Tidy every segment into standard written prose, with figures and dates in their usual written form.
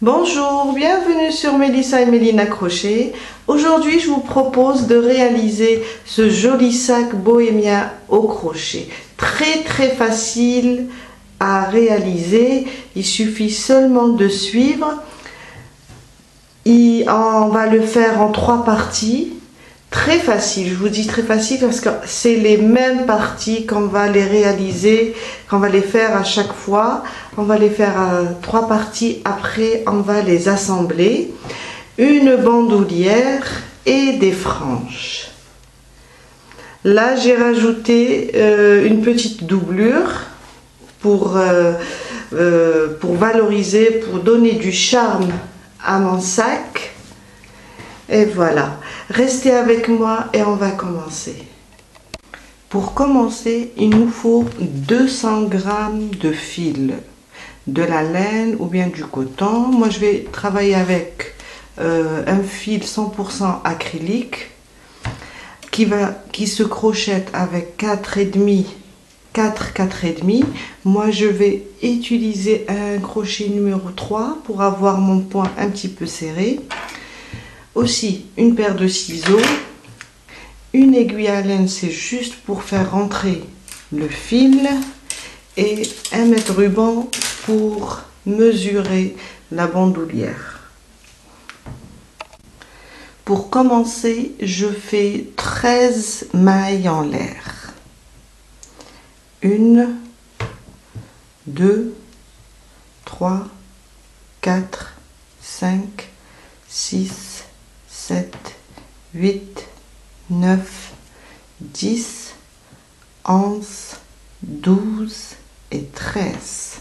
Bonjour, bienvenue sur Mélissa et Mélina Crochet. Aujourd'hui, je vous propose de réaliser ce joli sac bohémien au crochet. Très facile à réaliser, il suffit seulement de suivre. On va le faire en 3 parties. Très facile, je vous dis très facile parce que c'est les mêmes parties qu'on va les réaliser, qu'on va les faire à chaque fois. On va les faire à 3 parties, après on va les assembler. Une bandoulière et des franges. Là j'ai rajouté une petite doublure pour valoriser, pour donner du charme à mon sac. Et voilà, restez avec moi et on va commencer. Pour commencer, il nous faut 200 g de fil, de la laine ou bien du coton. Moi, je vais travailler avec un fil 100% acrylique qui se crochette avec 4,5. Moi, je vais utiliser un crochet numéro 3 pour avoir mon point un petit peu serré. Aussi une paire de ciseaux, une aiguille à laine, c'est juste pour faire rentrer le fil, et un mètre ruban pour mesurer la bandoulière. Pour commencer, je fais 13 mailles en l'air. 1, 2, 3, 4, 5, 6, 7, 8, 9, 10, 11, 12 et 13.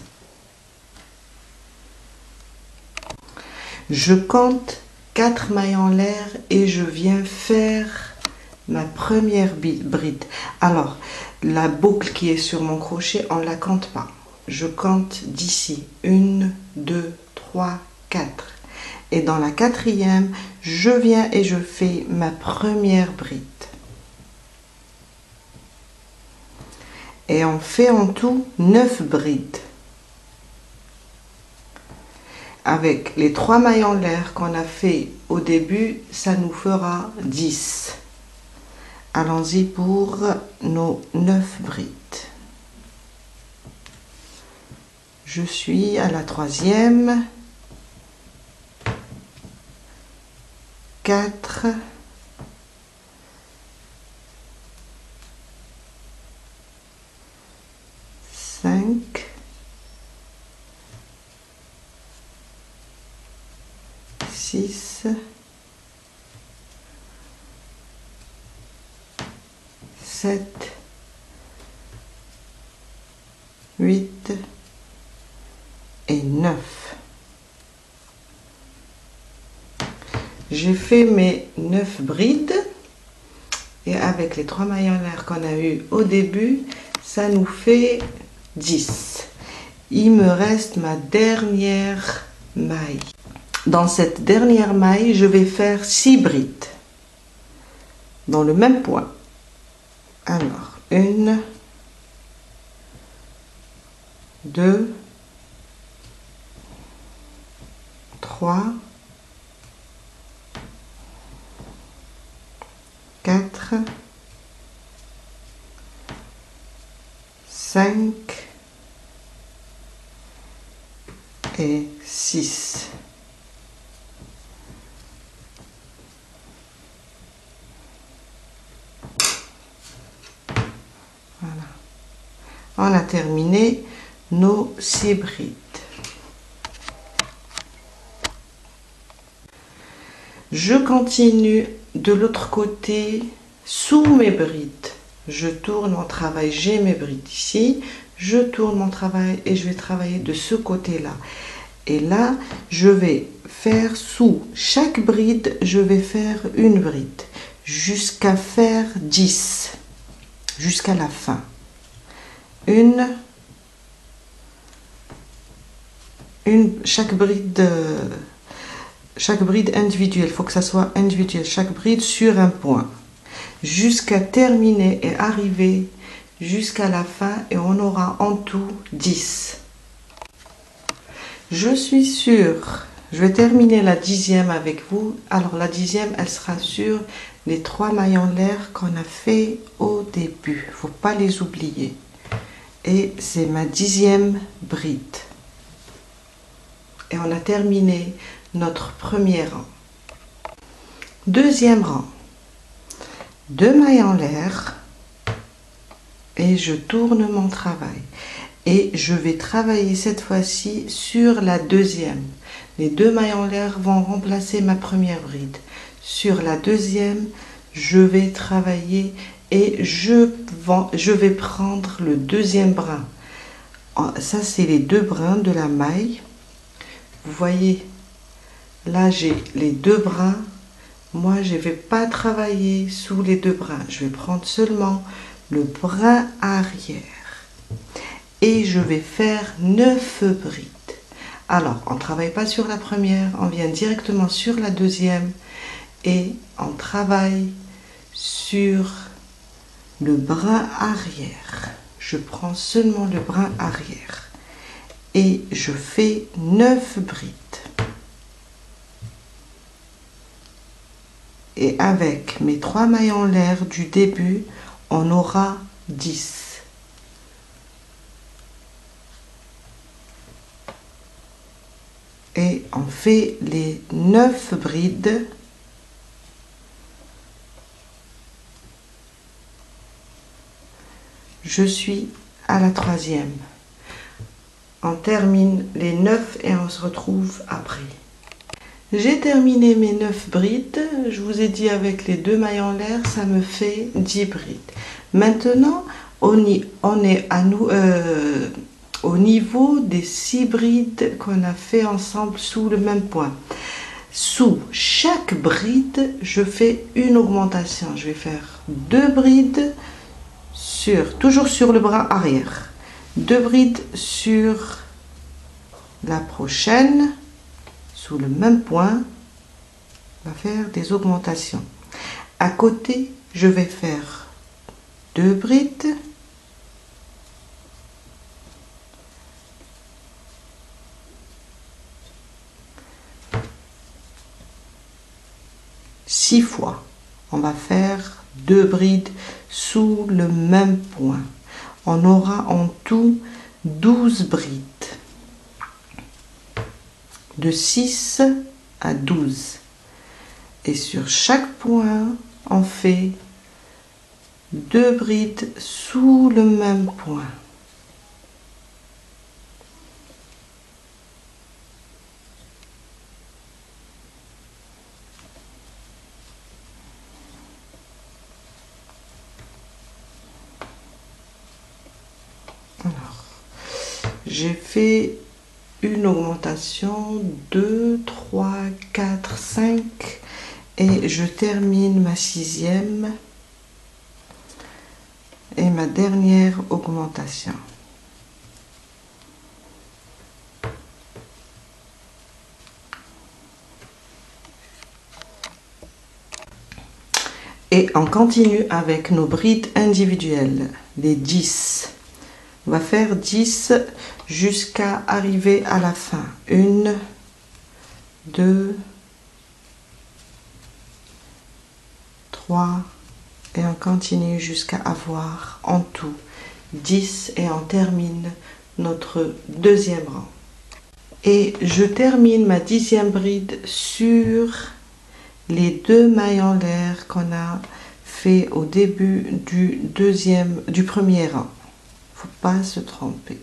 Je compte 4 mailles en l'air et je viens faire ma première bride. Alors, la boucle qui est sur mon crochet, on ne la compte pas. Je compte d'ici 1, 2, 3, 4. Et dans la 4e, je viens et je fais ma première bride. Et on fait en tout 9 brides. Avec les 3 mailles en l'air qu'on a fait au début, ça nous fera 10. Allons-y pour nos 9 brides. Je suis à la 3e. 4, 5, 6, 7, 8 et 9. J'ai fait mes 9 brides et avec les 3 mailles en l'air qu'on a eu au début, ça nous fait 10. Il me reste ma dernière maille. Dans cette dernière maille, je vais faire 6 brides dans le même point. Alors, 1, 2, 3, 4, 5 et 6. Voilà. On a terminé nos 6 brides. Je continue de l'autre côté sous mes brides. Je tourne mon travail, j'ai mes brides ici, je tourne mon travail et je vais travailler de ce côté-là. Et là, je vais faire sous chaque bride, je vais faire une bride jusqu'à faire 10, jusqu'à la fin. Chaque bride individuelle, il faut que ça soit individuel, chaque bride sur un point, jusqu'à terminer et arriver jusqu'à la fin, et on aura en tout 10. Je suis sur Je vais terminer la 10e avec vous. Alors la 10e, elle sera sur les 3 mailles en l'air qu'on a fait au début. Il ne faut pas les oublier. Et c'est ma 10e bride. Et on a terminé notre premier rang. Deuxième rang. 2 mailles en l'air. Et je tourne mon travail. Et je vais travailler cette fois-ci sur la deuxième. Les 2 mailles en l'air vont remplacer ma première bride. Sur la deuxième, je vais travailler et je vais prendre le deuxième brin. Ça, c'est les 2 brins de la maille. Vous voyez, là, j'ai les 2 brins. Moi, je ne vais pas travailler sous les 2 brins. Je vais prendre seulement le brin arrière. Et je vais faire 9 brides. Alors, on ne travaille pas sur la première, on vient directement sur la deuxième et on travaille sur le brin arrière. Je prends seulement le brin arrière et je fais 9 brides. Et avec mes 3 mailles en l'air du début, on aura 10. Et on fait les 9 brides. Je suis à la 3e. On termine les 9 et on se retrouve après. J'ai terminé mes 9 brides. Je vous ai dit avec les 2 mailles en l'air, ça me fait 10 brides. Maintenant, on est à nous... au niveau des 6 brides qu'on a fait ensemble sous le même point. Sous chaque bride, je fais une augmentation. Je vais faire 2 brides toujours sur le bras arrière. 2 brides sur la prochaine, sous le même point. On va faire des augmentations. À côté, je vais faire 2 brides. 6 fois. On va faire 2 brides sous le même point. On aura en tout 12 brides. De 6 à 12. Et sur chaque point, on fait 2 brides sous le même point. Alors, j'ai fait une augmentation, 2, 3, 4, 5 et je termine ma 6e et ma dernière augmentation. Et on continue avec nos brides individuelles, les 10. On va faire 10 jusqu'à arriver à la fin. 1, 2, 3 et on continue jusqu'à avoir en tout 10 et on termine notre deuxième rang. Et je termine ma 10e bride sur les 2 mailles en l'air qu'on a fait au début du premier rang. Faut pas se tromper.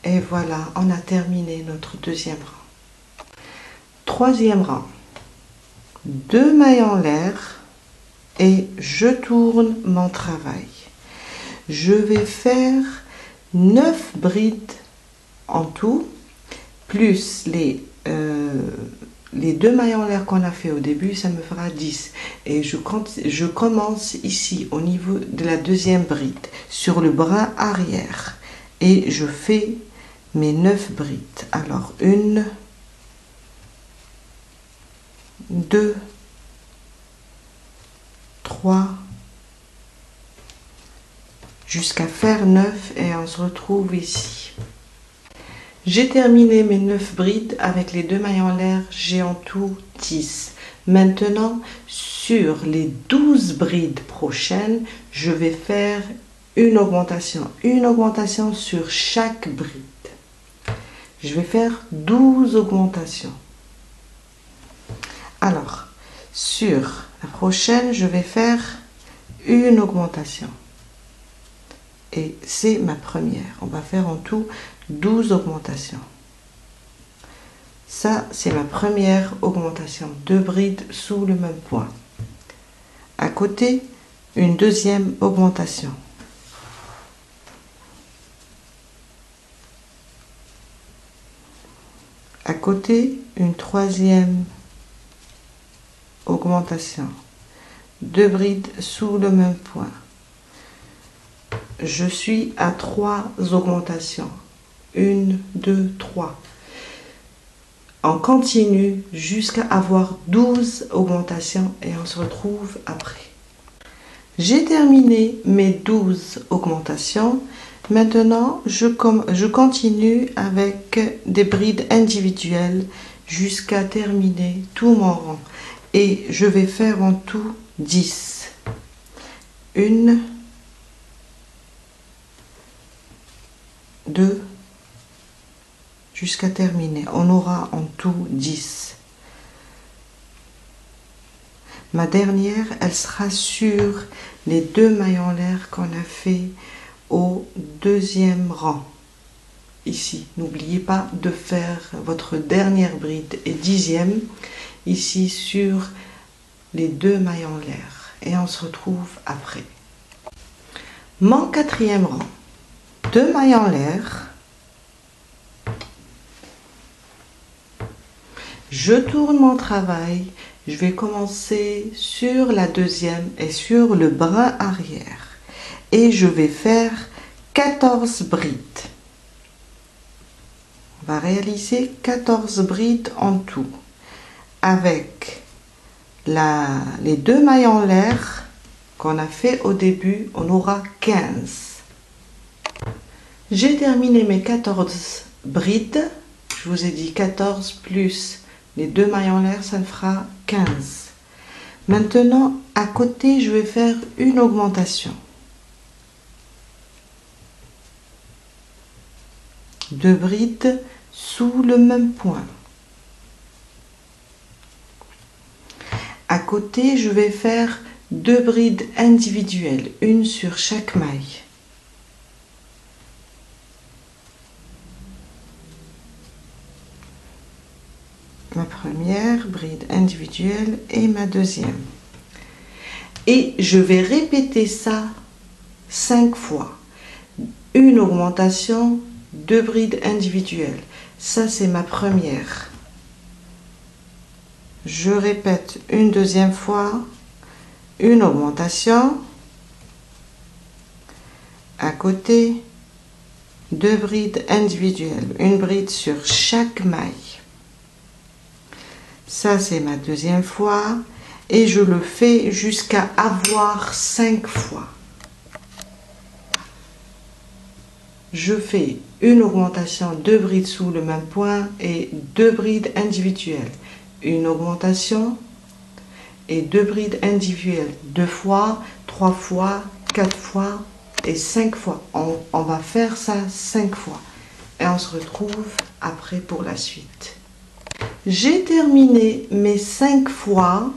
Et voilà, on a terminé notre deuxième rang. Troisième rang. 2 mailles en l'air et je tourne mon travail. Je vais faire 9 brides en tout, plus les 2 mailles en l'air qu'on a fait au début, ça me fera 10. Et je commence ici au niveau de la deuxième bride, sur le bras arrière. Et je fais mes 9 brides. Alors, 1, 2, 3, jusqu'à faire 9 et on se retrouve ici. J'ai terminé mes 9 brides avec les 2 mailles en l'air, j'ai en tout 10. Maintenant, sur les 12 brides prochaines, je vais faire une augmentation sur chaque bride. Je vais faire 12 augmentations. Alors, sur la prochaine, je vais faire une augmentation. Et c'est ma première. On va faire en tout 12 augmentations. Ça, c'est ma première augmentation. 2 brides sous le même point. À côté, une deuxième augmentation. À côté, une troisième augmentation. 2 brides sous le même point. Je suis à 3 augmentations. 1, 2, 3. On continue jusqu'à avoir 12 augmentations et on se retrouve après. J'ai terminé mes 12 augmentations. Maintenant, je continue avec des brides individuelles jusqu'à terminer tout mon rang. Et je vais faire en tout 10. 1, 2, jusqu'à terminer. On aura en tout 10. Ma dernière, elle sera sur les 2 mailles en l'air qu'on a fait au deuxième rang. Ici, n'oubliez pas de faire votre dernière bride et 10e ici sur les 2 mailles en l'air. Et on se retrouve après. Mon 4e rang. 2 mailles en l'air. Je tourne mon travail. Je vais commencer sur la deuxième et sur le brin arrière. Et je vais faire 14 brides. On va réaliser 14 brides en tout. Avec les 2 mailles en l'air qu'on a fait au début, on aura 15. J'ai terminé mes 14 brides. Je vous ai dit 14 plus les 2 mailles en l'air, ça me fera 15. Maintenant, à côté, je vais faire une augmentation. 2 brides sous le même point. À côté, je vais faire 2 brides individuelles, une sur chaque maille. Ma première bride individuelle et ma deuxième. Et je vais répéter ça 5 fois. Une augmentation, 2 brides individuelles. Ça, c'est ma première. Je répète une deuxième fois, une augmentation. À côté, 2 brides individuelles, une bride sur chaque maille. Ça, c'est ma deuxième fois et je le fais jusqu'à avoir 5 fois. Je fais une augmentation, 2 brides sous le même point et 2 brides individuelles. Une augmentation et 2 brides individuelles. 2 fois, 3 fois, 4 fois et 5 fois. On va faire ça 5 fois. Et on se retrouve après pour la suite. J'ai terminé mes 5 fois,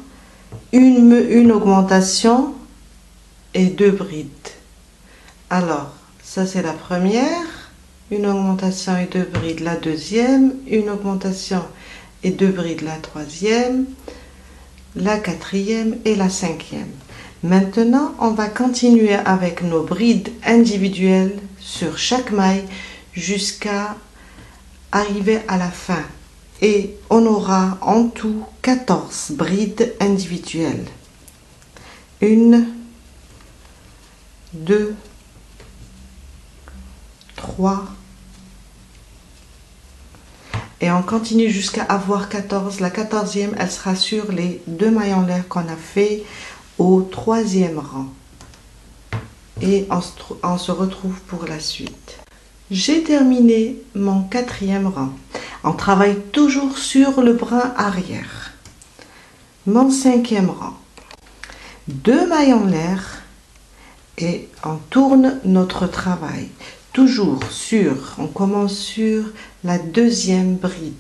une augmentation et 2 brides. Alors, ça c'est la première, une augmentation et 2 brides. La deuxième, une augmentation et 2 brides. La troisième, la quatrième et la cinquième. Maintenant, on va continuer avec nos brides individuelles sur chaque maille jusqu'à arriver à la fin. Et on aura en tout 14 brides individuelles. 1, 2, 3. Et on continue jusqu'à avoir 14. La 14e, elle sera sur les 2 mailles en l'air qu'on a fait au 3e rang. Et on se retrouve pour la suite. J'ai terminé mon 4e rang. On travaille toujours sur le brin arrière. Mon 5e rang. 2 mailles en l'air et on tourne notre travail. Toujours on commence sur la 2e bride.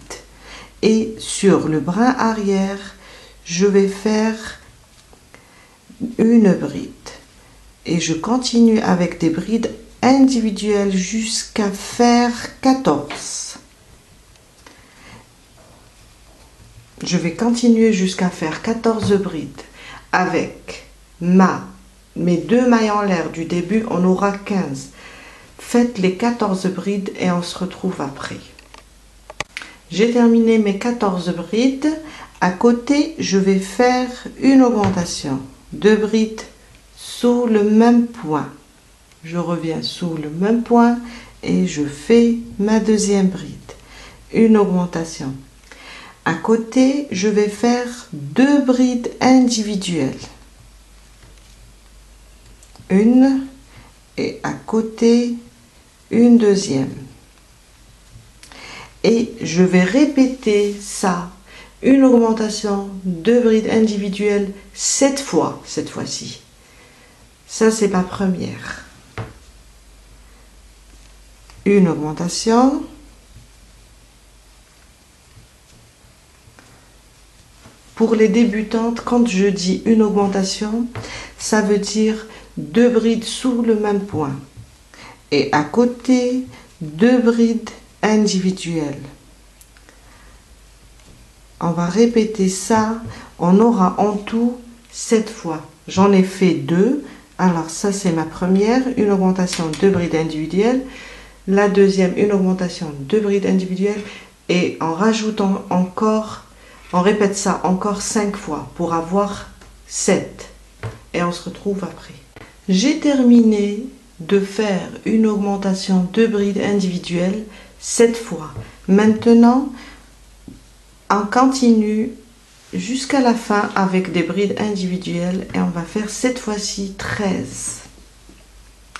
Et sur le brin arrière, je vais faire une bride. Et je continue avec des brides individuelles jusqu'à faire 14. Je vais continuer jusqu'à faire 14 brides. Avec mes 2 mailles en l'air du début, on aura 15. Faites les 14 brides et on se retrouve après. J'ai terminé mes 14 brides. À côté, je vais faire une augmentation. 2 brides sous le même point. Je reviens sous le même point et je fais ma 2e bride. Une augmentation. À côté, je vais faire 2 brides individuelles. Une et à côté, une 2e. Et je vais répéter ça. Une augmentation, 2 brides individuelles 7 fois cette fois-ci. Ça, c'est ma première. Une augmentation. Pour les débutantes, quand je dis une augmentation, ça veut dire 2 brides sous le même point. Et à côté, 2 brides individuelles. On va répéter ça. On aura en tout 7 fois. J'en ai fait 2. Alors ça, c'est ma première. Une augmentation, 2 brides individuelles. La deuxième, une augmentation, 2 brides individuelles. Et en rajoutant encore, on répète ça encore 5 fois pour avoir 7. Et on se retrouve après. J'ai terminé de faire une augmentation 2 brides individuelles 7 fois. Maintenant, on continue jusqu'à la fin avec des brides individuelles et on va faire cette fois-ci 13.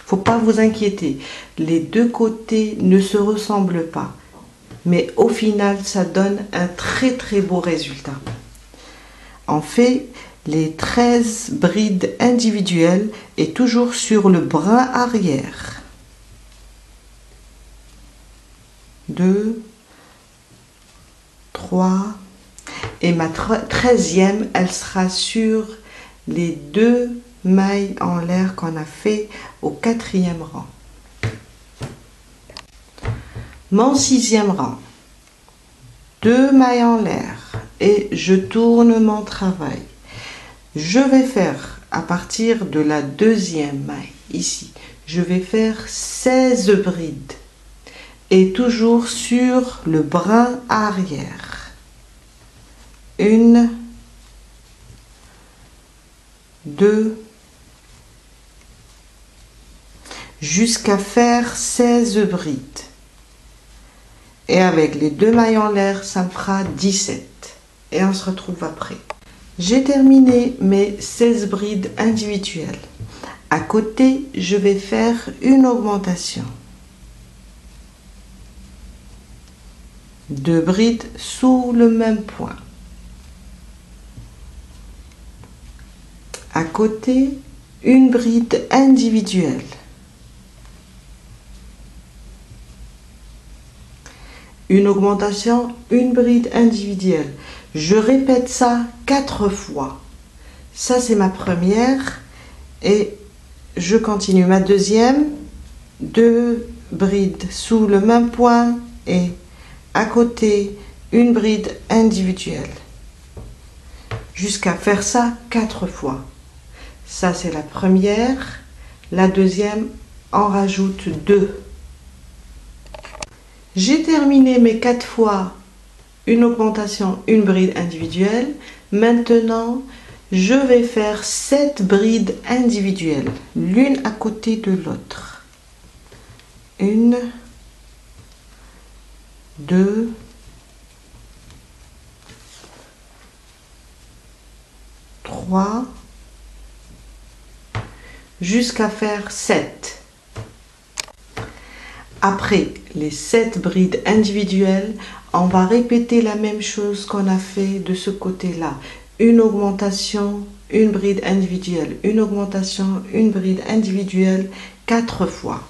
Faut pas vous inquiéter, les deux côtés ne se ressemblent pas, mais au final ça donne un très beau résultat. On fait les 13 brides individuelles et toujours sur le brin arrière. 2, 3 et ma 13e, elle sera sur les 2 mailles en l'air qu'on a fait au 4e rang. Mon 6e rang, 2 mailles en l'air et je tourne mon travail. Je vais faire à partir de la 2e maille ici, je vais faire 16 brides et toujours sur le brin arrière. 1, 2, jusqu'à faire 16 brides. Et avec les 2 mailles en l'air, ça me fera 17. Et on se retrouve après. J'ai terminé mes 16 brides individuelles. À côté, je vais faire une augmentation. 2 brides sous le même point. À côté, une bride individuelle. Une augmentation, une bride individuelle. Je répète ça 4 fois. Ça, c'est ma première. Et je continue ma deuxième. 2 brides sous le même point. Et à côté, une bride individuelle. Jusqu'à faire ça 4 fois. Ça, c'est la première. La deuxième, on rajoute 2. J'ai terminé mes 4 fois une augmentation, une bride individuelle. Maintenant, je vais faire 7 brides individuelles, l'une à côté de l'autre. 1, 2, 3, jusqu'à faire 7. Après les 7 brides individuelles, on va répéter la même chose qu'on a fait de ce côté-là. Une augmentation, une bride individuelle, une augmentation, une bride individuelle, 4 fois.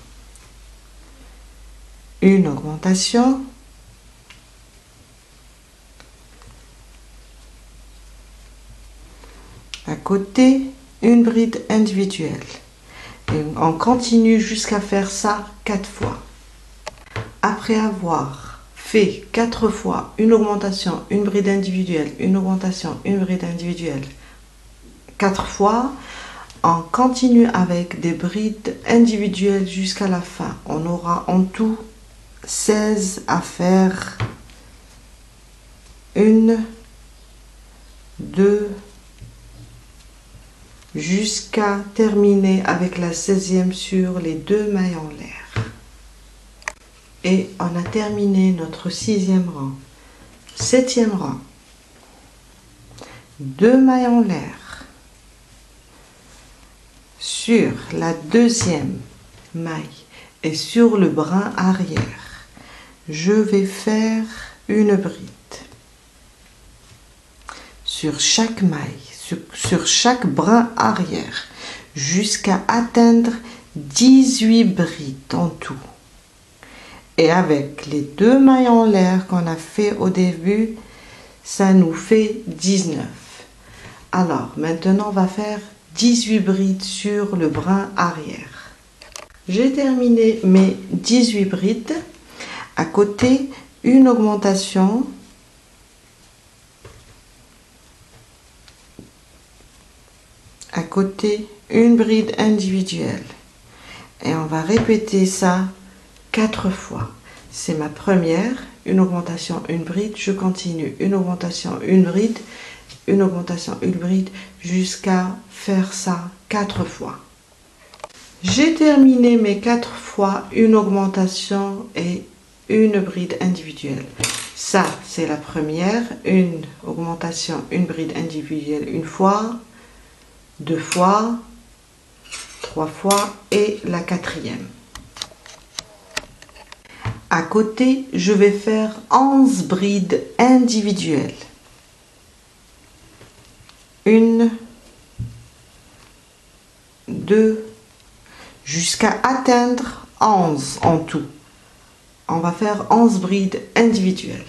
Une augmentation, à côté, une bride individuelle. Et on continue jusqu'à faire ça 4 fois. Après avoir fait 4 fois une augmentation, une bride individuelle, une augmentation, une bride individuelle, 4 fois, on continue avec des brides individuelles jusqu'à la fin. On aura en tout 16 à faire. 1, 2, jusqu'à terminer avec la 16e sur les 2 mailles en l'air. Et on a terminé notre 6e rang. 7e rang. 2 mailles en l'air. Sur la 2e maille et sur le brin arrière, je vais faire une bride. Sur chaque maille, sur chaque brin arrière, jusqu'à atteindre 18 brides en tout. Et avec les 2 mailles en l'air qu'on a fait au début, ça nous fait 19. Alors, maintenant, on va faire 18 brides sur le brin arrière. J'ai terminé mes 18 brides. À côté, une augmentation. À côté, une bride individuelle. Et on va répéter ça 4 fois. C'est ma première, une augmentation, une bride, je continue, une augmentation, une bride, une augmentation, une bride, jusqu'à faire ça 4 fois. J'ai terminé mes 4 fois une augmentation et une bride individuelle. Ça, c'est la première, une augmentation, une bride individuelle une fois, 2 fois, 3 fois et la 4e. À côté, je vais faire 11 brides individuelles. 1, 2, jusqu'à atteindre 11 en tout. On va faire 11 brides individuelles.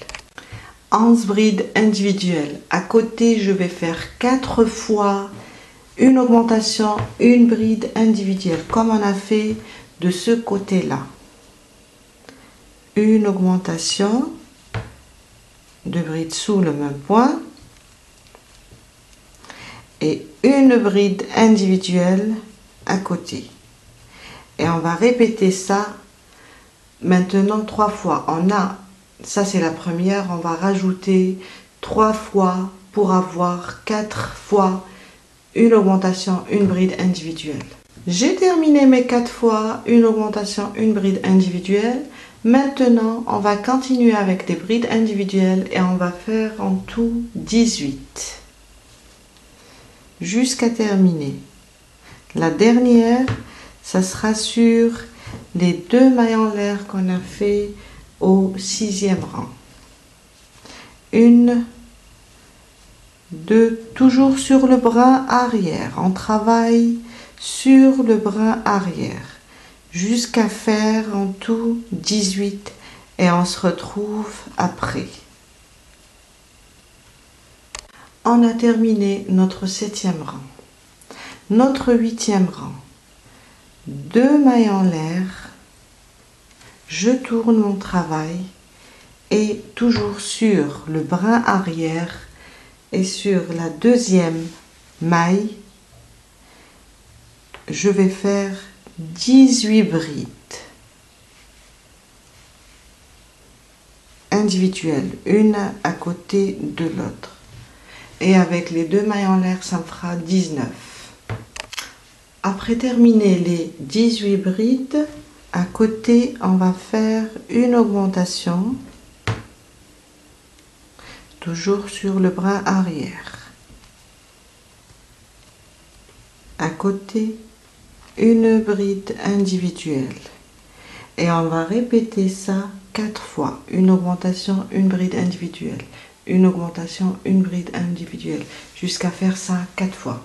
11 brides individuelles. À côté, je vais faire 4 fois une augmentation, une bride individuelle, comme on a fait de ce côté-là. Une augmentation, 2 brides sous le même point et une bride individuelle à côté. Et on va répéter ça maintenant 3 fois. Ça c'est la première, on va rajouter 3 fois pour avoir 4 fois une augmentation, une bride individuelle. J'ai terminé mes 4 fois une augmentation, une bride individuelle. Maintenant, on va continuer avec des brides individuelles et on va faire en tout 18 jusqu'à terminer. La dernière, ça sera sur les 2 mailles en l'air qu'on a fait au 6e rang. 1, 2, toujours sur le brin arrière. On travaille sur le brin arrière jusqu'à faire en tout 18 et on se retrouve après. On a terminé notre 7e rang. Notre 8e rang. 2 mailles en l'air. Je tourne mon travail et toujours sur le brin arrière et sur la 2e maille, je vais faire 18 brides individuelles, une à côté de l'autre. Et avec les 2 mailles en l'air, ça me fera 19. Après terminer les 18 brides, à côté, on va faire une augmentation, toujours sur le brin arrière. À côté, une bride individuelle Et on va répéter ça 4 fois. Une augmentation, une bride individuelle. Une augmentation, une bride individuelle. Jusqu'à faire ça 4 fois.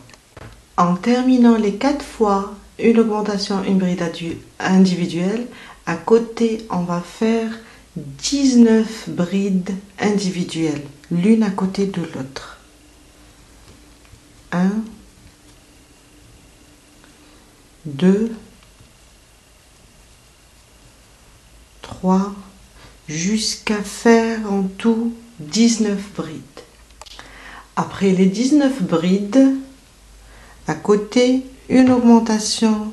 En terminant les 4 fois, une augmentation, une bride individuelle, à côté, on va faire 19 brides individuelles, l'une à côté de l'autre. 1, 2, 3, jusqu'à faire en tout 19 brides. Après les 19 brides, à côté, une augmentation,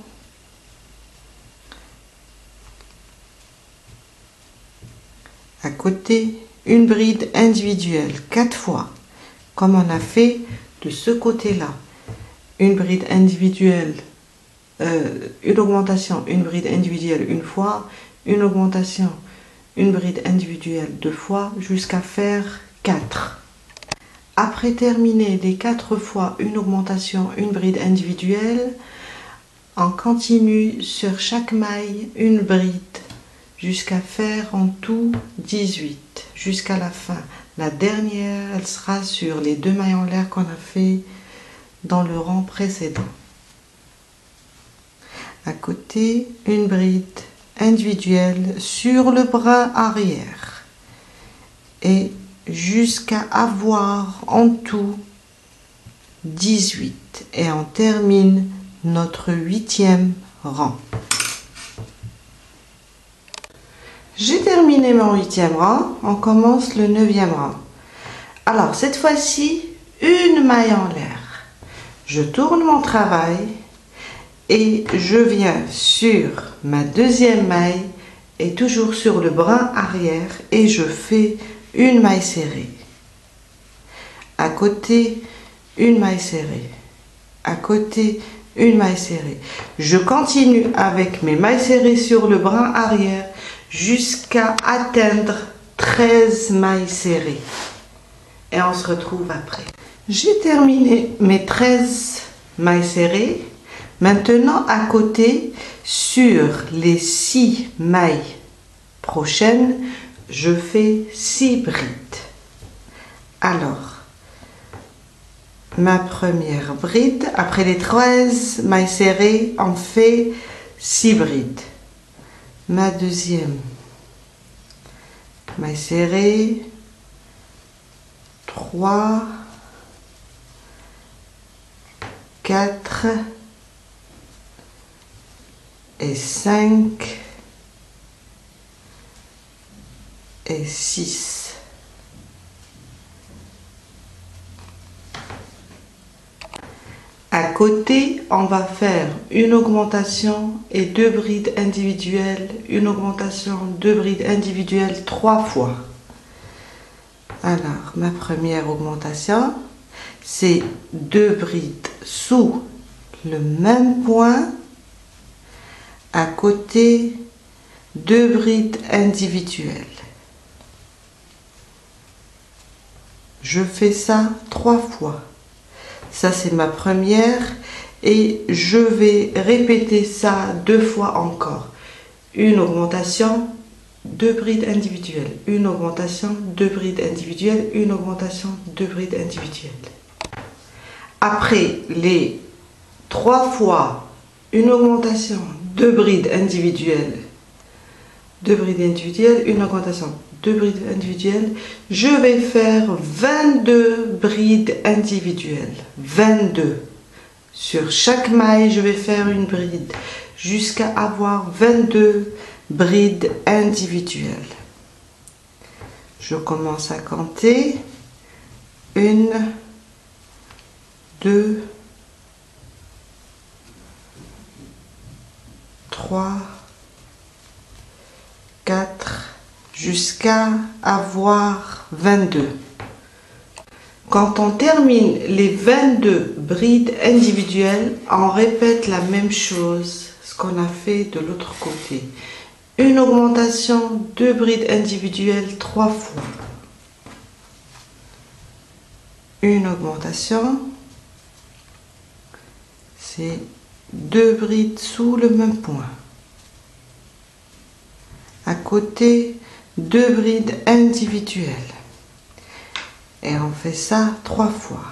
à côté, une bride individuelle 4 fois, comme on a fait de ce côté-là. Une bride individuelle, une augmentation, une bride individuelle une fois, une augmentation, une bride individuelle 2 fois, jusqu'à faire 4. Après terminer les 4 fois une augmentation, une bride individuelle, on continue sur chaque maille une bride jusqu'à faire en tout 18, jusqu'à la fin. La dernière, elle sera sur les 2 mailles en l'air qu'on a fait dans le rang précédent. À côté, une bride individuelle sur le bras arrière et jusqu'à avoir en tout 18 et on termine notre 8e rang. J'ai terminé mon 8e rang, on commence le 9e rang. Alors cette fois-ci, une maille en l'air. Je tourne mon travail et je viens sur ma 2e maille et toujours sur le bras arrière et je fais une maille serrée. À côté, une maille serrée. À côté, une maille serrée. Je continue avec mes mailles serrées sur le bras arrière jusqu'à atteindre 13 mailles serrées. Et on se retrouve après. J'ai terminé mes 13 mailles serrées. Maintenant, à côté, sur les 6 mailles prochaines, je fais 6 brides. Alors, ma première bride, après les 13 mailles serrées, on fait 6 brides. Ma deuxième maille serrée, 3, 4 et 5 et 6. À côté, on va faire une augmentation et 2 brides individuelles, une augmentation, 2 brides individuelles 3 fois. Alors, ma première augmentation, c'est 2 brides sous le même point. À côté, 2 brides individuelles. Je fais ça 3 fois. Ça, c'est ma première et je vais répéter ça 2 fois encore. Une augmentation, 2 brides individuelles. Une augmentation, 2 brides individuelles. Une augmentation, 2 brides individuelles. Après les 3 fois une augmentation, 2 brides individuelles. 2 brides individuelles, une augmentation, 2 brides individuelles, je vais faire 22 brides individuelles. 22. Sur chaque maille, je vais faire une bride jusqu'à avoir 22 brides individuelles. Je commence à compter. 1, 2, 3, 4, jusqu'à avoir 22. Quand on termine les 22 brides individuelles, on répète la même chose, ce qu'on a fait de l'autre côté. Une augmentation, 2 brides individuelles 3 fois. Une augmentation, c'est 2 brides sous le même point. à côté 2 brides individuelles. Et on fait ça 3 fois.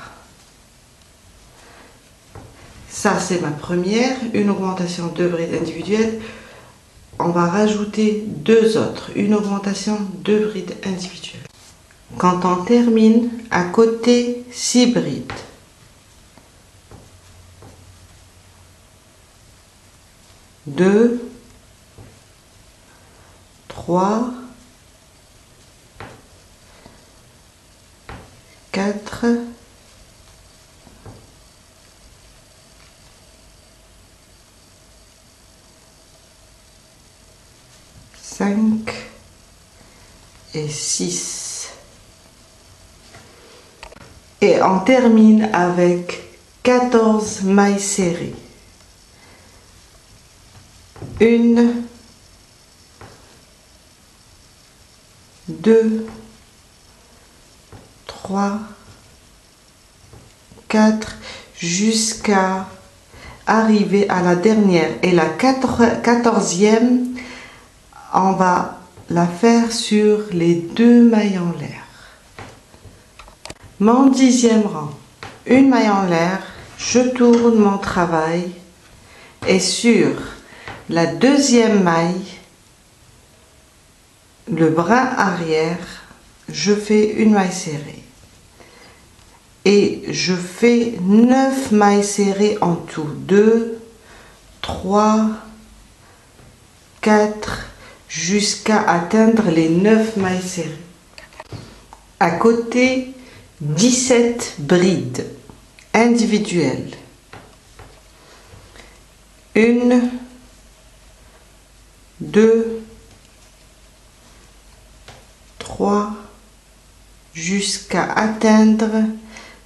Ça, c'est ma première, une augmentation, 2 brides individuelles. On va rajouter 2 autres, une augmentation, 2 brides individuelles. Quand on termine, à côté 6 brides. 2, 3, 4, 5 et 6. Et on termine avec 14 mailles serrées. 1, 2, 3, 4, jusqu'à arriver à la dernière. Et la 14e, on va la faire sur les 2 mailles en l'air. Mon 10e rang, une maille en l'air, je tourne mon travail et sur la 2e maille, le bras arrière, je fais une maille serrée et je fais 9 mailles serrées en tout. 2, 3, 4, jusqu'à atteindre les 9 mailles serrées. À côté, 17 brides individuelles. 1, 2, 3, jusqu'à atteindre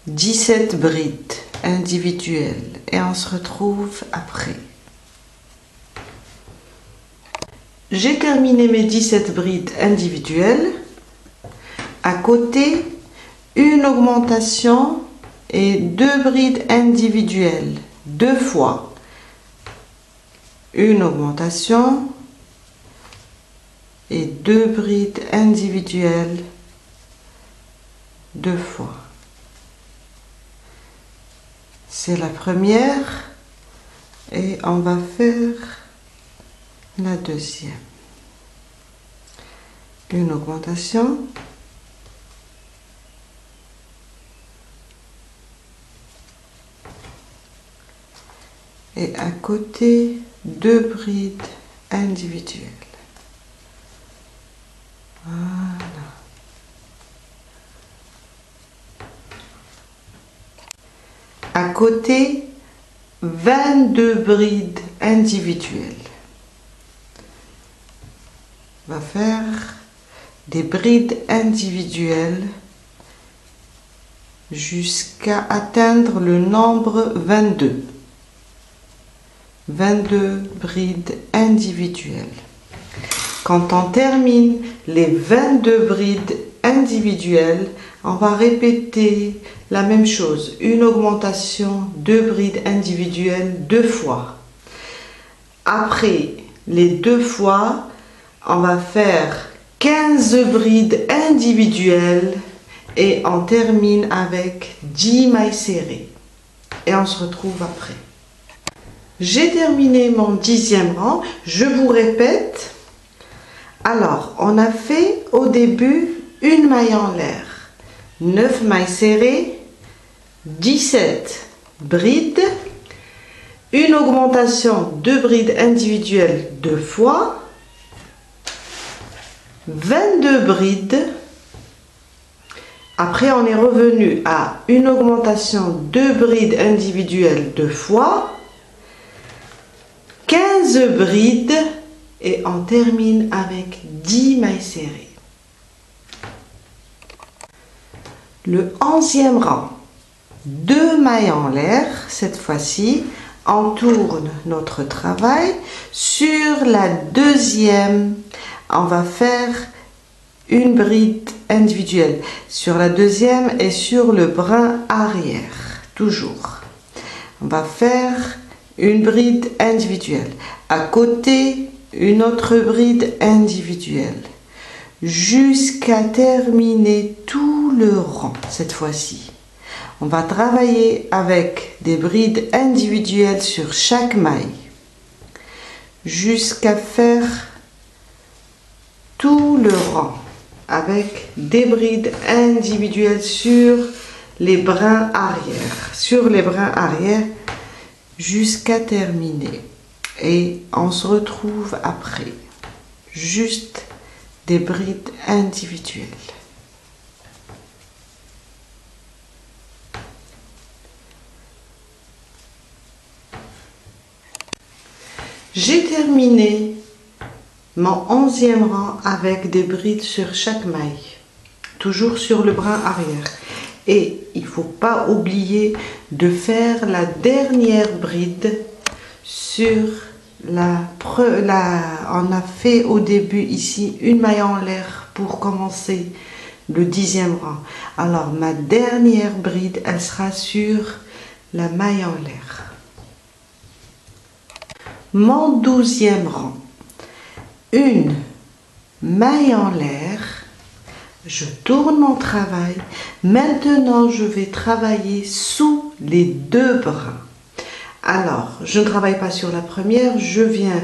17 brides individuelles. Et on se retrouve après. J'ai terminé mes 17 brides individuelles. À côté, une augmentation et 2 brides individuelles, 2 fois. Une augmentation et 2 brides individuelles, 2 fois. C'est la première et on va faire la deuxième. Une augmentation et à côté 2 brides individuelles. Voilà. À côté 22 brides individuelles. On va faire des brides individuelles jusqu'à atteindre le nombre 22. 22 brides individuelles. Quand on termine les 22 brides individuelles, on va répéter la même chose. Une augmentation, 2 brides individuelles 2 fois. Après les 2 fois, on va faire 15 brides individuelles et on termine avec 10 mailles serrées. Et on se retrouve après. J'ai terminé mon 10e rang. Je vous répète. Alors, on a fait au début une maille en l'air, 9 mailles serrées, 17 brides, une augmentation, 2 brides individuelles 2 fois, 22 brides. Après, on est revenu à une augmentation, 2 brides individuelles 2 fois, 15 brides et on termine avec 10 mailles serrées. Le 11e rang, 2 mailles en l'air, cette fois-ci, on tourne notre travail. Sur la 2e, on va faire une bride individuelle. Sur la 2e et sur le brin arrière, toujours. On va faire une bride individuelle. À côté, une autre bride individuelle jusqu'à terminer tout le rang. Cette fois-ci, on va travailler avec des brides individuelles sur chaque maille jusqu'à faire tout le rang avec des brides individuelles sur les brins arrière, jusqu'à terminer. Et on se retrouve après. Juste des brides individuelles. J'ai terminé mon 11e rang avec des brides sur chaque maille, toujours sur le brin arrière. Et il ne faut pas oublier de faire la dernière bride sur on a fait au début ici une maille en l'air pour commencer le 10e rang. Alors ma dernière bride, elle sera sur la maille en l'air. Mon 12e rang, une maille en l'air, je tourne mon travail. Maintenant je vais travailler sous les 2 brins. Alors je ne travaille pas sur la première, je viens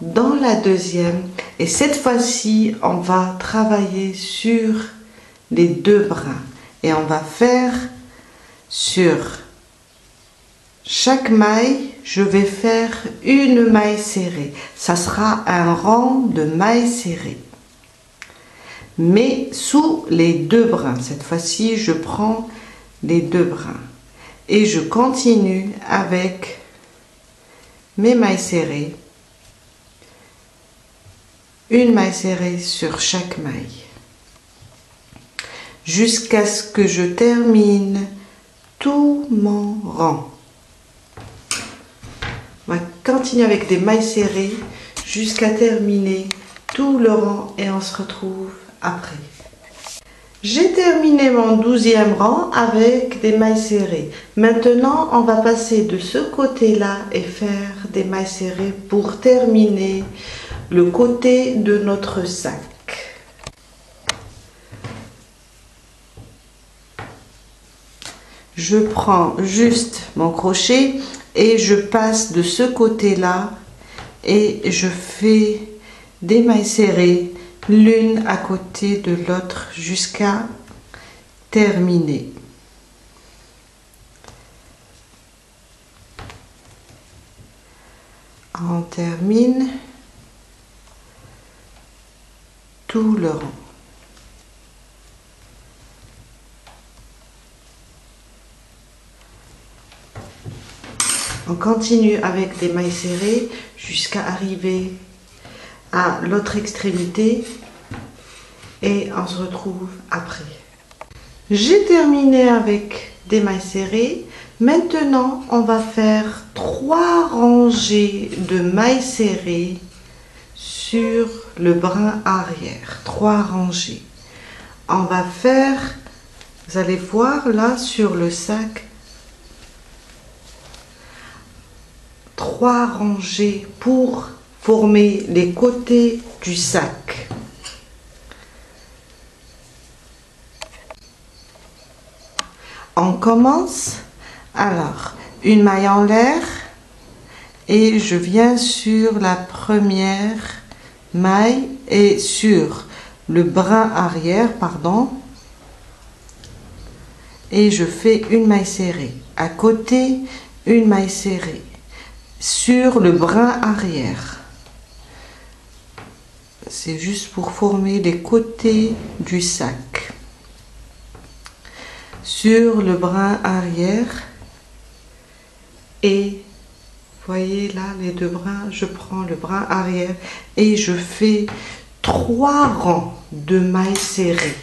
dans la deuxième et cette fois-ci on va travailler sur les 2 brins et on va faire sur chaque maille, je vais faire une maille serrée. Ça sera un rang de mailles serrées. Mais sous les 2 brins. Cette fois-ci, je prends les 2 brins. Et je continue avec mes mailles serrées. Une maille serrée sur chaque maille. Jusqu'à ce que je termine tout mon rang. On va continuer avec des mailles serrées jusqu'à terminer tout le rang et on se retrouve après. J'ai terminé mon 12e rang avec des mailles serrées. Maintenant, on va passer de ce côté-là et faire des mailles serrées pour terminer le côté de notre sac. Je prends juste mon crochet et je passe de ce côté-là et je fais des mailles serrées l'une à côté de l'autre jusqu'à terminer. On termine tout le rang. On continue avec des mailles serrées jusqu'à arriver à l'autre extrémité et on se retrouve après. J'ai terminé avec des mailles serrées. Maintenant, on va faire 3 rangées de mailles serrées sur le brin arrière. 3 rangées. On va faire, vous allez voir là sur le sac, 3 rangées pour former les côtés du sac. On commence. Alors, une maille en l'air et je viens sur la première maille et sur le brin arrière, pardon, et je fais une maille serrée. À côté, une maille serrée sur le brin arrière. C'est juste pour former les côtés du sac. Sur le brin arrière et voyez là les 2 brins, je prends le brin arrière et je fais 3 rangs de mailles serrées.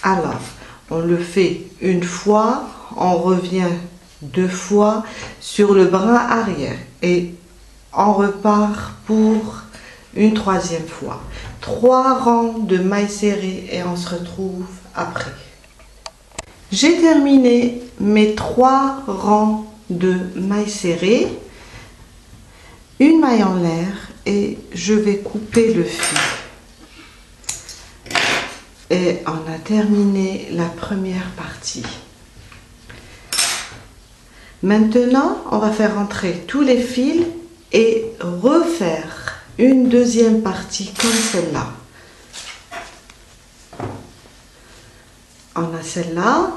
Alors on le fait une fois, on revient 2 fois sur le brin arrière et on repart pour une 3e fois. 3 rangs de mailles serrées et on se retrouve après. J'ai terminé mes 3 rangs de mailles serrées. une maille en l'air et je vais couper le fil. Et on a terminé la première partie. Maintenant, on va faire entrer tous les fils et refaire une deuxième partie comme celle-là. On a celle-là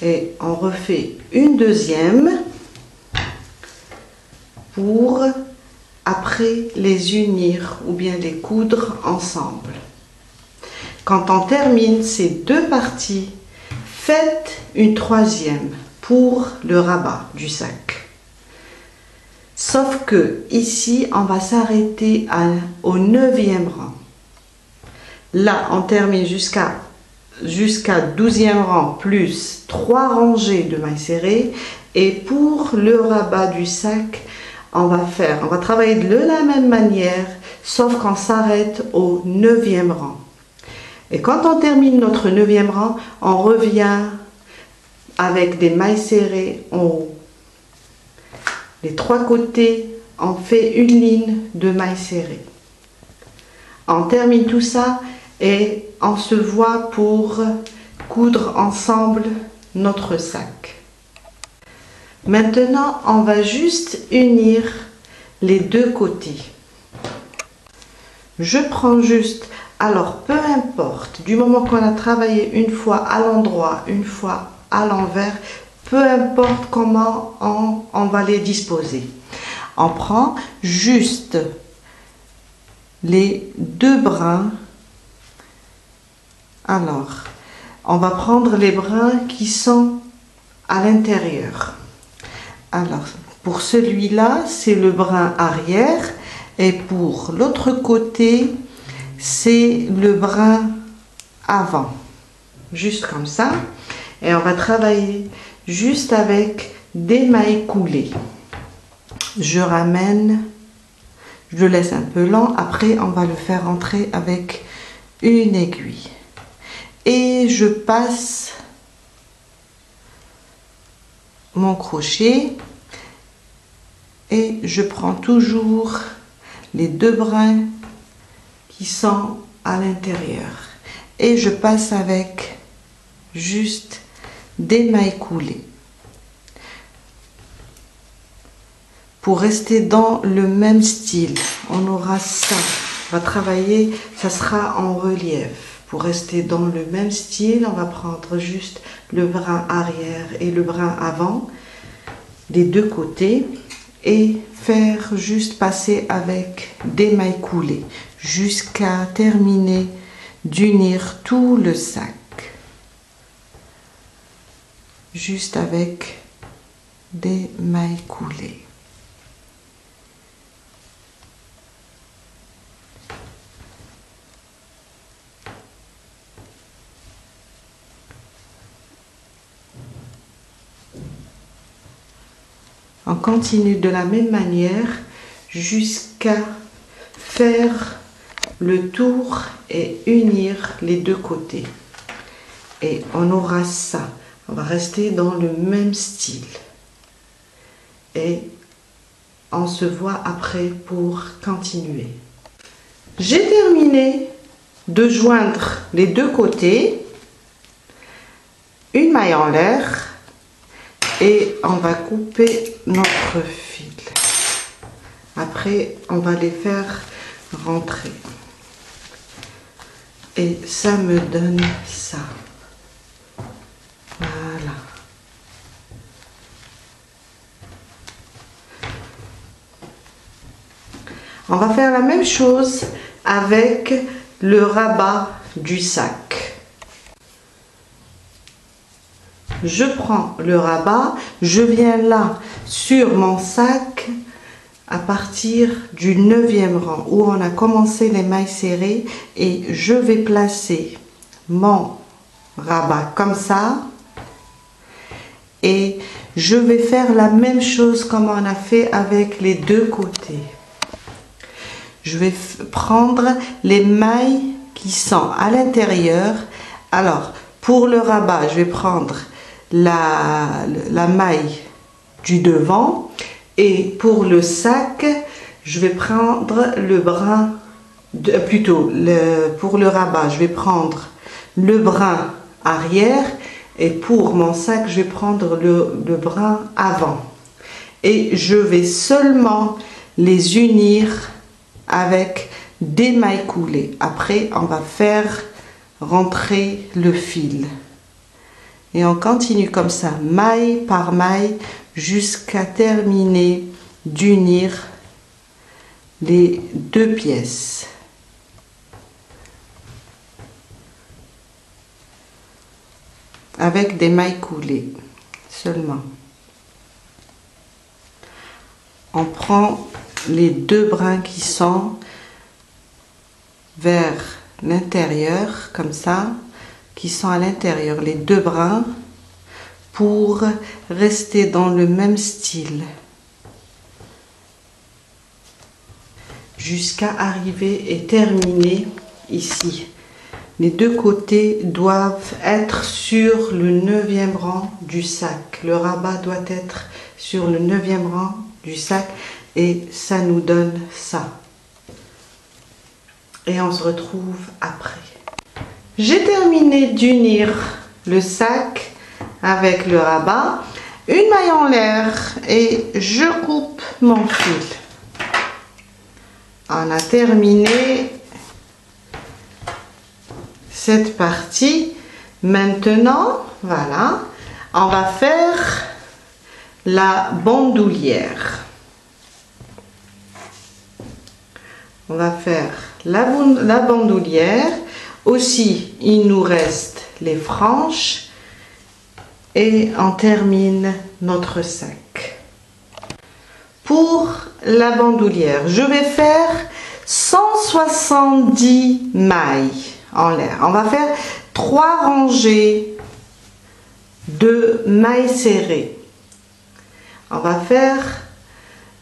et on refait une deuxième pour après les unir ou bien les coudre ensemble. Quand on termine ces deux parties, faites une troisième pour le rabat du sac. Sauf que ici, on va s'arrêter au 9e rang. Là, on termine jusqu'à 12e rang plus 3 rangées de mailles serrées. Et pour le rabat du sac, on va travailler de la même manière, sauf qu'on s'arrête au 9e rang. Et quand on termine notre 9e rang, on revient avec des mailles serrées en haut. Les 3 côtés, on fait une ligne de mailles serrées. On termine tout ça et on se voit pour coudre ensemble notre sac. Maintenant, on va juste unir les deux côtés. Je prends juste, alors peu importe, du moment qu'on a travaillé une fois à l'endroit, une fois à l'envers, peu importe comment on va les disposer. On prend juste les deux brins. Alors, on va prendre les brins qui sont à l'intérieur. Alors, pour celui-là, c'est le brin arrière et pour l'autre côté, c'est le brin avant. Juste comme ça. Et on va travailler juste avec des mailles coulées. Je ramène, je le laisse un peu lent. Après, on va le faire entrer avec une aiguille. Et je passe mon crochet et je prends toujours les deux brins qui sont à l'intérieur et je passe avec juste des mailles coulées pour rester dans le même style. On aura ça, on va travailler, ça sera en relief. Pour rester dans le même style, on va prendre juste le brin arrière et le brin avant des deux côtés et faire juste passer avec des mailles coulées jusqu'à terminer d'unir tout le sac. Juste avec des mailles coulées. On continue de la même manière jusqu'à faire le tour et unir les deux côtés. Et on aura ça. On va rester dans le même style. Et on se voit après pour continuer. J'ai terminé de joindre les deux côtés. Une maille en l'air. Et on va couper notre fil. Après, on va les faire rentrer. Et ça me donne ça. Voilà. On va faire la même chose avec le rabat du sac. Je prends le rabat, je viens là sur mon sac à partir du 9e rang où on a commencé les mailles serrées et je vais placer mon rabat comme ça et je vais faire la même chose comme on a fait avec les deux côtés. Je vais prendre les mailles qui sont à l'intérieur. Alors pour le rabat, je vais prendre la maille du devant Et pour le sac, je vais prendre le brin, pour le rabat, je vais prendre le brin arrière et pour mon sac, je vais prendre le brin avant. Et je vais seulement les unir avec des mailles coulées. Après, on va faire rentrer le fil. Et on continue comme ça, maille par maille, jusqu'à terminer d'unir les deux pièces. Avec des mailles coulées seulement. On prend les deux brins qui sont vers l'intérieur, comme ça, qui sont à l'intérieur, les deux brins, pour rester dans le même style. Jusqu'à arriver et terminer ici. Les deux côtés doivent être sur le 9e rang du sac. Le rabat doit être sur le 9e rang du sac et ça nous donne ça. Et on se retrouve après. J'ai terminé d'unir le sac avec le rabat. Une maille en l'air et je coupe mon fil. On a terminé cette partie. Maintenant, voilà, on va faire la bandoulière. On va faire la bandoulière. Aussi, il nous reste les franges et on termine notre sac. Pour la bandoulière, je vais faire 170 mailles en l'air. On va faire 3 rangées de mailles serrées. On va faire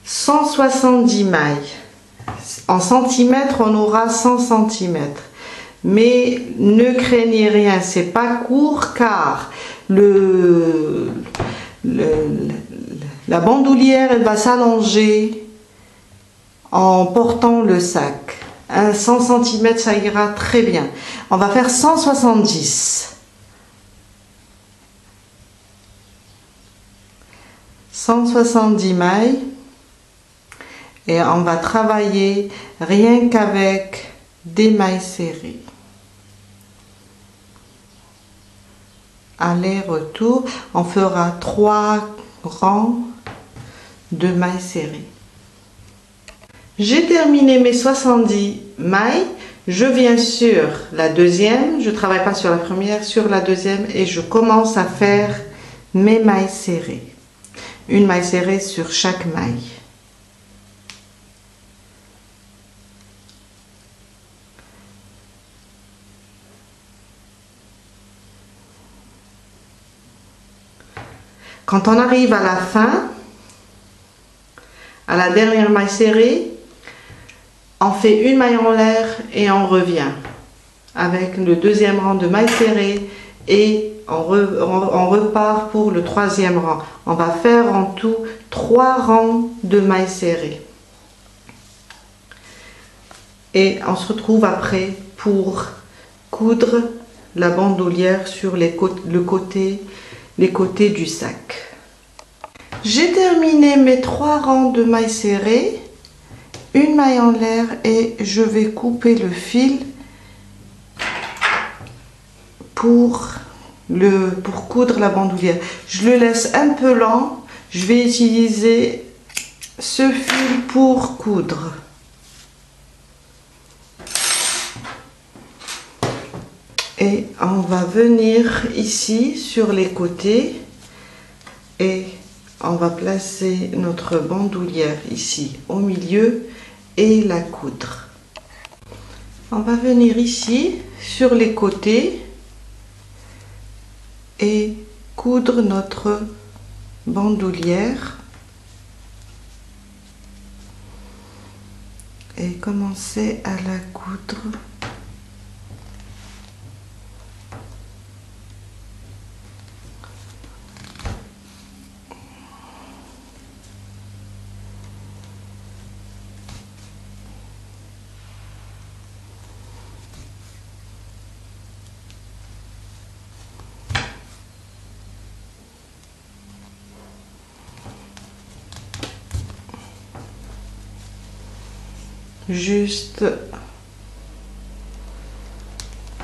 170 mailles. En centimètres, on aura 100 centimètres. Mais ne craignez rien, c'est pas court car la bandoulière elle va s'allonger en portant le sac. 100 cm ça ira très bien. On va faire 170. 170 mailles et on va travailler rien qu'avec des mailles serrées. Aller-retour, on fera 3 rangs de mailles serrées. J'ai terminé mes 70 mailles. Je viens sur la deuxième, je ne travaille pas sur la première, sur la deuxième et je commence à faire mes mailles serrées. Une maille serrée sur chaque maille. Quand on arrive à la fin, à la dernière maille serrée, on fait une maille en l'air et on revient avec le deuxième rang de mailles serrées et on repart pour le troisième rang. On va faire en tout 3 rangs de mailles serrées. Et on se retrouve après pour coudre la bandoulière sur les côtés du sac. J'ai terminé mes 3 rangs de mailles serrées, une maille en l'air et je vais couper le fil pour coudre la bandoulière. Je le laisse un peu lent, je vais utiliser ce fil pour coudre. Et on va venir ici sur les côtés et on va placer notre bandoulière ici au milieu et la coudre. On va venir ici sur les côtés et coudre notre bandoulière et commencer à la coudre. juste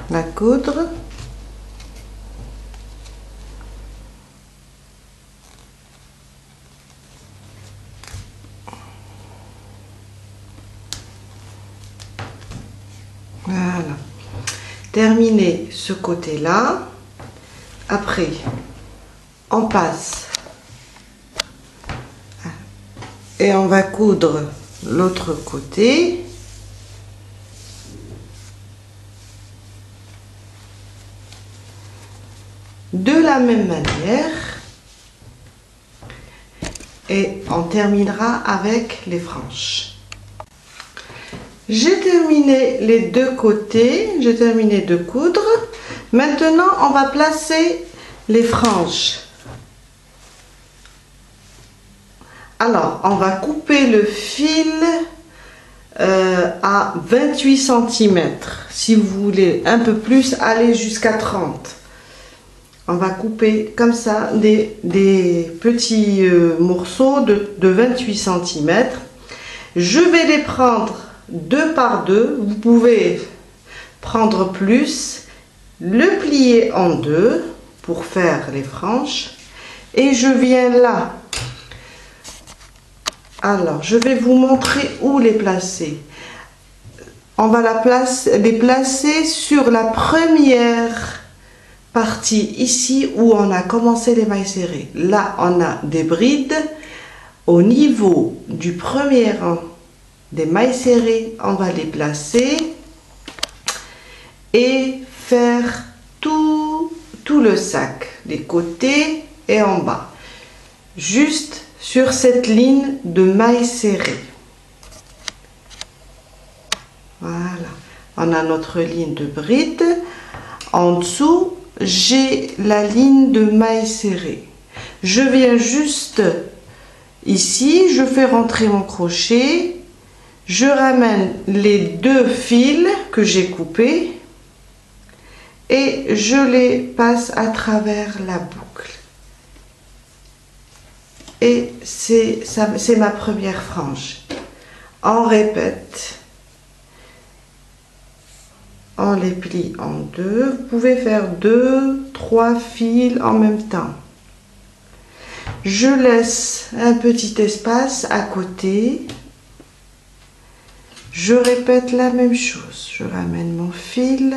la coudre. Voilà. Terminer ce côté-là. Après, on passe et on va coudre l'autre côté. De la même manière. Et on terminera avec les franges. J'ai terminé les deux côtés, j'ai terminé de coudre. Maintenant, on va placer les franges. Alors, on va couper le fil à 28 cm. Si vous voulez un peu plus, allez jusqu'à 30. On va couper comme ça des petits morceaux de 28 cm. Je vais les prendre 2 par 2. Vous pouvez prendre plus, le plier en deux pour faire les franges. Et je viens là. Alors, je vais vous montrer où les placer. On va les placer sur la première partie ici où on a commencé les mailles serrées. Là, on a des brides. Au niveau du premier rang des mailles serrées, on va les placer et faire tout le sac, les côtés et en bas. Juste sur cette ligne de mailles serrées. Voilà. On a notre ligne de bride. En dessous, j'ai la ligne de mailles serrées. Je viens juste ici, je fais rentrer mon crochet, je ramène les deux fils que j'ai coupés et je les passe à travers la boucle. Et c'est ma première frange. On répète. On les plie en deux. Vous pouvez faire 2, 3 fils en même temps. Je laisse un petit espace à côté. Je répète la même chose. Je ramène mon fil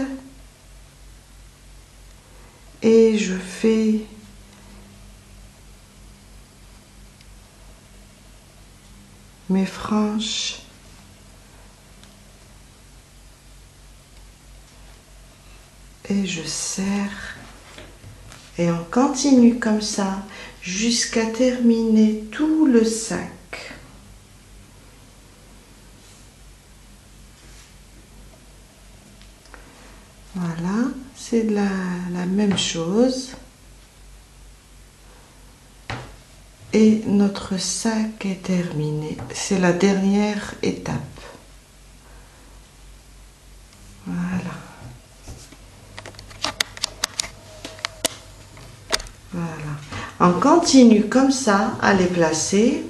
et je fais mes franges. Et je serre et on continue comme ça jusqu'à terminer tout le sac. Voilà, c'est la même chose. Et notre sac est terminé. C'est la dernière étape. Voilà. Voilà. On continue comme ça à les placer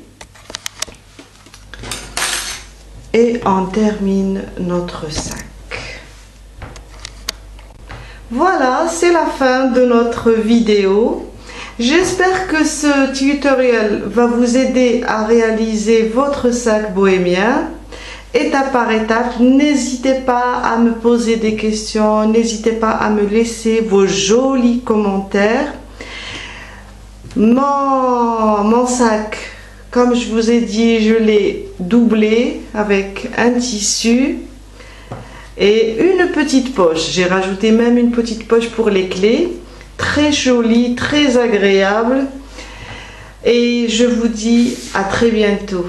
et on termine notre sac. Voilà, c'est la fin de notre vidéo. J'espère que ce tutoriel va vous aider à réaliser votre sac bohémien. Étape par étape, n'hésitez pas à me poser des questions, n'hésitez pas à me laisser vos jolis commentaires. Mon sac, comme je vous ai dit, je l'ai doublé avec un tissu et une petite poche. J'ai rajouté même une petite poche pour les clés. Très jolie, très agréable. Et je vous dis à très bientôt.